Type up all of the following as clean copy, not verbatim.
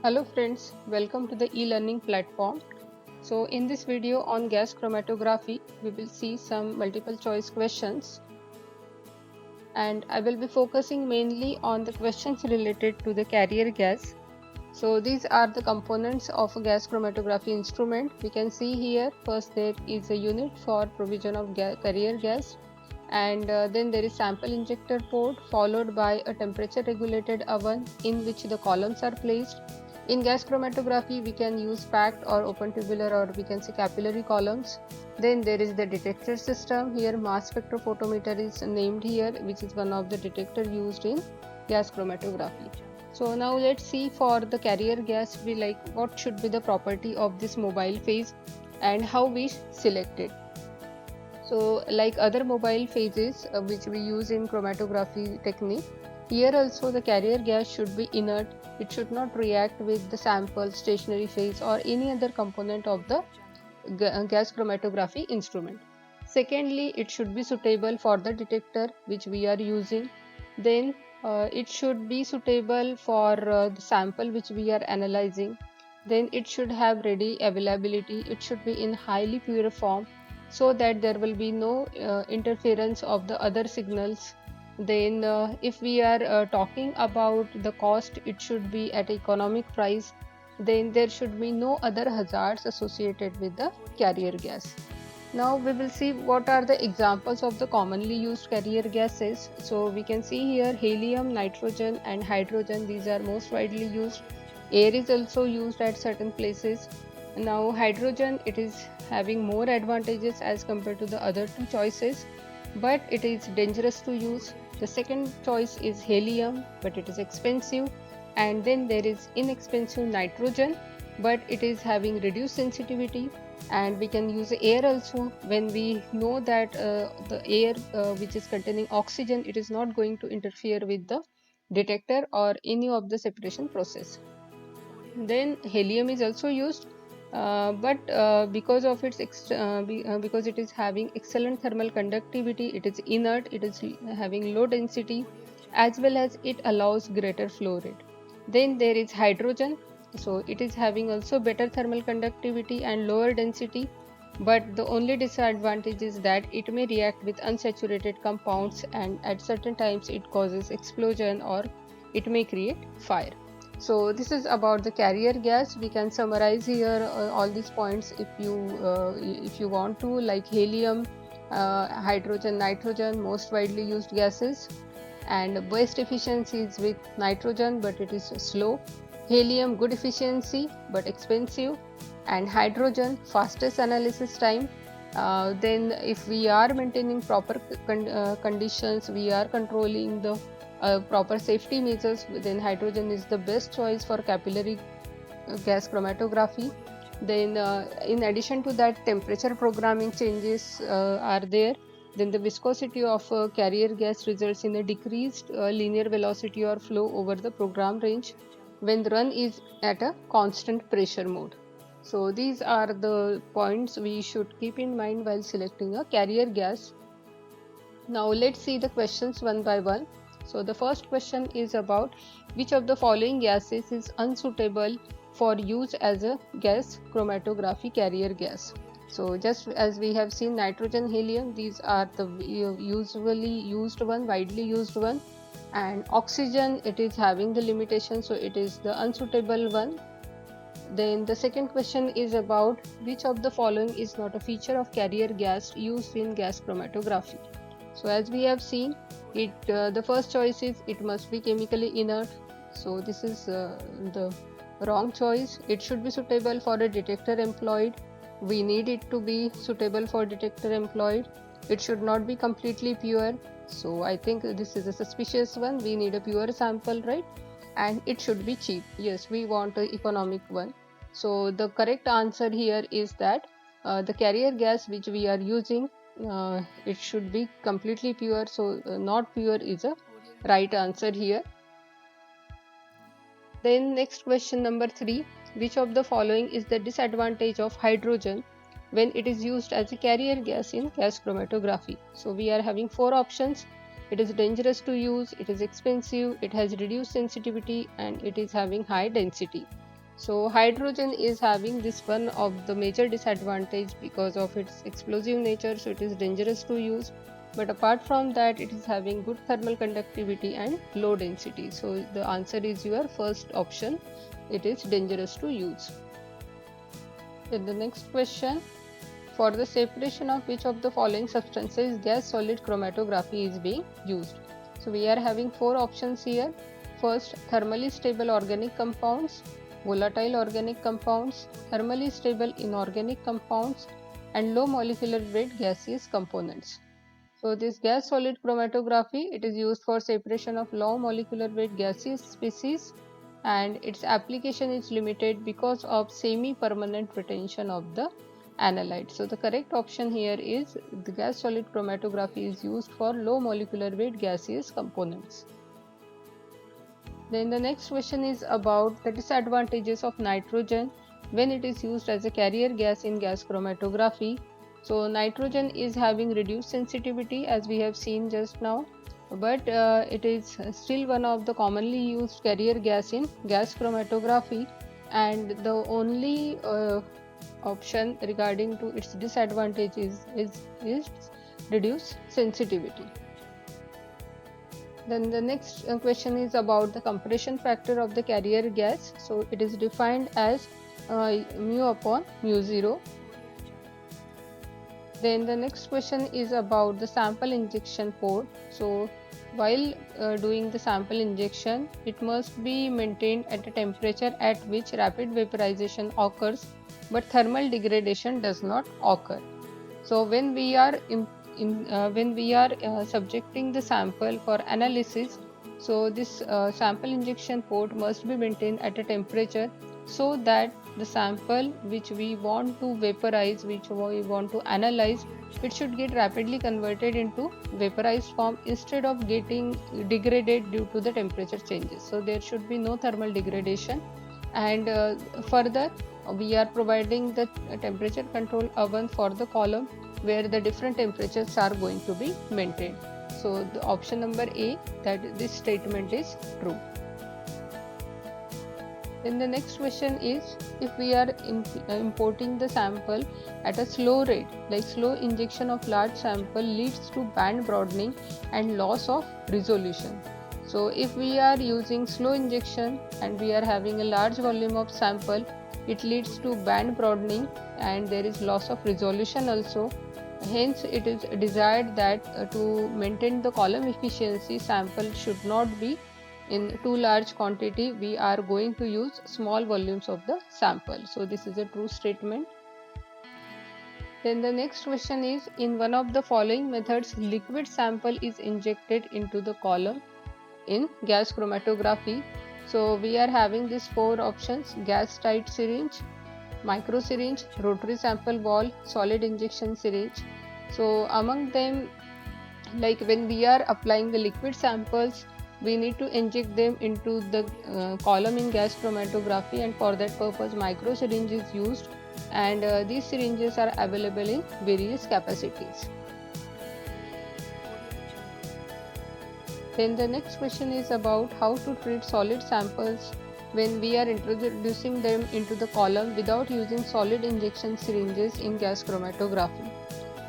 Hello friends, welcome to the e-learning platform. So in this video on gas chromatography, we will see some multiple choice questions and I will be focusing mainly on the questions related to the carrier gas. So these are the components of a gas chromatography instrument. We can see here first there is a unit for provision of carrier gas and then there is sample injector port followed by a temperature regulated oven in which the columns are placed. In gas chromatography we can use packed or open tubular or we can say capillary columns. Then there is the detector system. Here mass spectrophotometer is named here, which is one of the detector used in gas chromatography. So now let's see for the carrier gas, we like what should be the property of this mobile phase and how we select it. So like other mobile phases which we use in chromatography technique, here also the carrier gas should be inert. It should not react with the sample, stationary phase or any other component of the gas chromatography instrument. Secondly, it should be suitable for the detector which we are using. Then it should be suitable for the sample which we are analyzing. Then it should have ready availability. It should be in highly pure form so that there will be no interference of the other signals. Then if we are talking about the cost, it should be at economic price. Then there should be no other hazards associated with the carrier gas. Now we will see what are the examples of the commonly used carrier gases. So we can see here helium, nitrogen and hydrogen. These are most widely used. Air is also used at certain places. Now hydrogen, it is having more advantages as compared to the other two choices, but it is dangerous to use. The second choice is helium, but it is expensive. And then there is inexpensive nitrogen, but it is having reduced sensitivity. And we can use air also when we know that the air which is containing oxygen, it is not going to interfere with the detector or any of the separation process. Then helium is also used, but because of because it is having excellent thermal conductivity, it is inert, it is having low density, as well as it allows greater flow rate. Then there is hydrogen. So it is having also better thermal conductivity and lower density, but the only disadvantage is that it may react with unsaturated compounds and at certain times it causes explosion or it may create fire. So this is about the carrier gas. We can summarize here all these points if you want to, like helium, hydrogen, nitrogen, most widely used gases, and best efficiency is with nitrogen, but it is slow. Helium, good efficiency but expensive, and hydrogen, fastest analysis time. Then if we are maintaining proper conditions, we are controlling the proper safety measures, then hydrogen is the best choice for capillary gas chromatography. Then in addition to that, temperature programming changes are there. Then the viscosity of carrier gas results in a decreased linear velocity or flow over the program range when the run is at a constant pressure mode. So these are the points we should keep in mind while selecting a carrier gas. Now let's see the questions one by one. So the first question is about which of the following gases is unsuitable for use as a gas chromatography carrier gas. So just as we have seen nitrogen, helium, these are the usually used one, widely used one, and oxygen, it is having the limitation, so it is the unsuitable one. Then the second question is about which of the following is not a feature of carrier gas used in gas chromatography. So as we have seen, the first choice is it must be chemically inert. So this is the wrong choice. It should be suitable for a detector employed. We need it to be suitable for detector employed. It should not be completely pure. So I think this is a suspicious one. We need a pure sample, right? And it should be cheap. Yes, we want an economic one. So the correct answer here is that the carrier gas which we are using, it should be completely pure. So not pure is a right answer here. Then next question number 3, which of the following is the disadvantage of hydrogen when it is used as a carrier gas in gas chromatography? So we are having 4 options. It is dangerous to use, it is expensive, it has reduced sensitivity, and it is having high density. So hydrogen is having this one of the major disadvantage because of its explosive nature, so it is dangerous to use. But apart from that, it is having good thermal conductivity and low density. So the answer is your first option. It is dangerous to use. Then the next question, for the separation of which of the following substances gas solid chromatography is being used? So we are having four options here. First, thermally stable organic compounds, volatile organic compounds, thermally stable inorganic compounds, and low molecular weight gaseous components. So this gas solid chromatography, it is used for separation of low molecular weight gaseous species, and its application is limited because of semi-permanent retention of the analyte. So the correct option here is the gas solid chromatography is used for low molecular weight gaseous components. Then the next question is about the disadvantages of nitrogen when it is used as a carrier gas in gas chromatography. So nitrogen is having reduced sensitivity as we have seen just now, but it is still one of the commonly used carrier gas in gas chromatography, and the only option regarding to its disadvantages is reduced sensitivity. Then the next question is about the compression factor of the carrier gas. So it is defined as mu upon mu0. Then the next question is about the sample injection port. So while doing the sample injection, it must be maintained at a temperature at which rapid vaporization occurs, but thermal degradation does not occur. So when we are subjecting the sample for analysis, so this sample injection port must be maintained at a temperature so that the sample which we want to vaporize, which we want to analyze, it should get rapidly converted into vaporized form instead of getting degraded due to the temperature changes. So there should be no thermal degradation, and further we are providing the temperature control oven for the column where the different temperatures are going to be maintained. So the option number A, that this statement is true. Then the next question is, if we are importing the sample at a slow rate, like slow injection of large sample leads to band broadening and loss of resolution. So if we are using slow injection and we are having a large volume of sample, it leads to band broadening and there is loss of resolution also. Hence it is desired that to maintain the column efficiency, sample should not be in too large quantity. We are going to use small volumes of the sample. So this is a true statement. Then the next question is, in one of the following methods, liquid sample is injected into the column in gas chromatography. So we are having these four options: gas tight syringe, micro syringe, rotary sample ball, solid injection syringe. So among them, like when we are applying the liquid samples, we need to inject them into the column in gas chromatography, and for that purpose micro syringe is used, and these syringes are available in various capacities. Then the next question is about how to treat solid samples when we are introducing them into the column without using solid injection syringes in gas chromatography.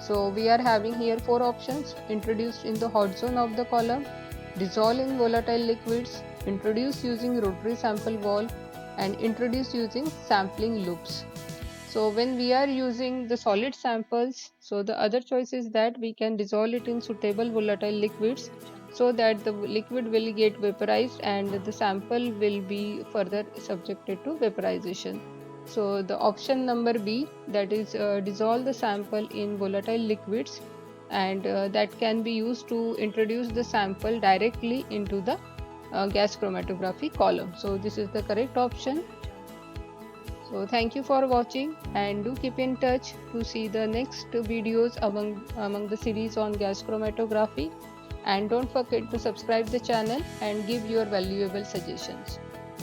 So we are having here four options: introduced in the hot zone of the column, dissolve in volatile liquids, introduce using rotary sample ball, and introduce using sampling loops. So when we are using the solid samples, so the other choice is that we can dissolve it in suitable volatile liquids so that the liquid will get vaporized and the sample will be further subjected to vaporization. So the option number B, that is dissolve the sample in volatile liquids, and that can be used to introduce the sample directly into the gas chromatography column. So this is the correct option. So thank you for watching, and do keep in touch to see the next videos among the series on gas chromatography, and don't forget to subscribe the channel and give your valuable suggestions.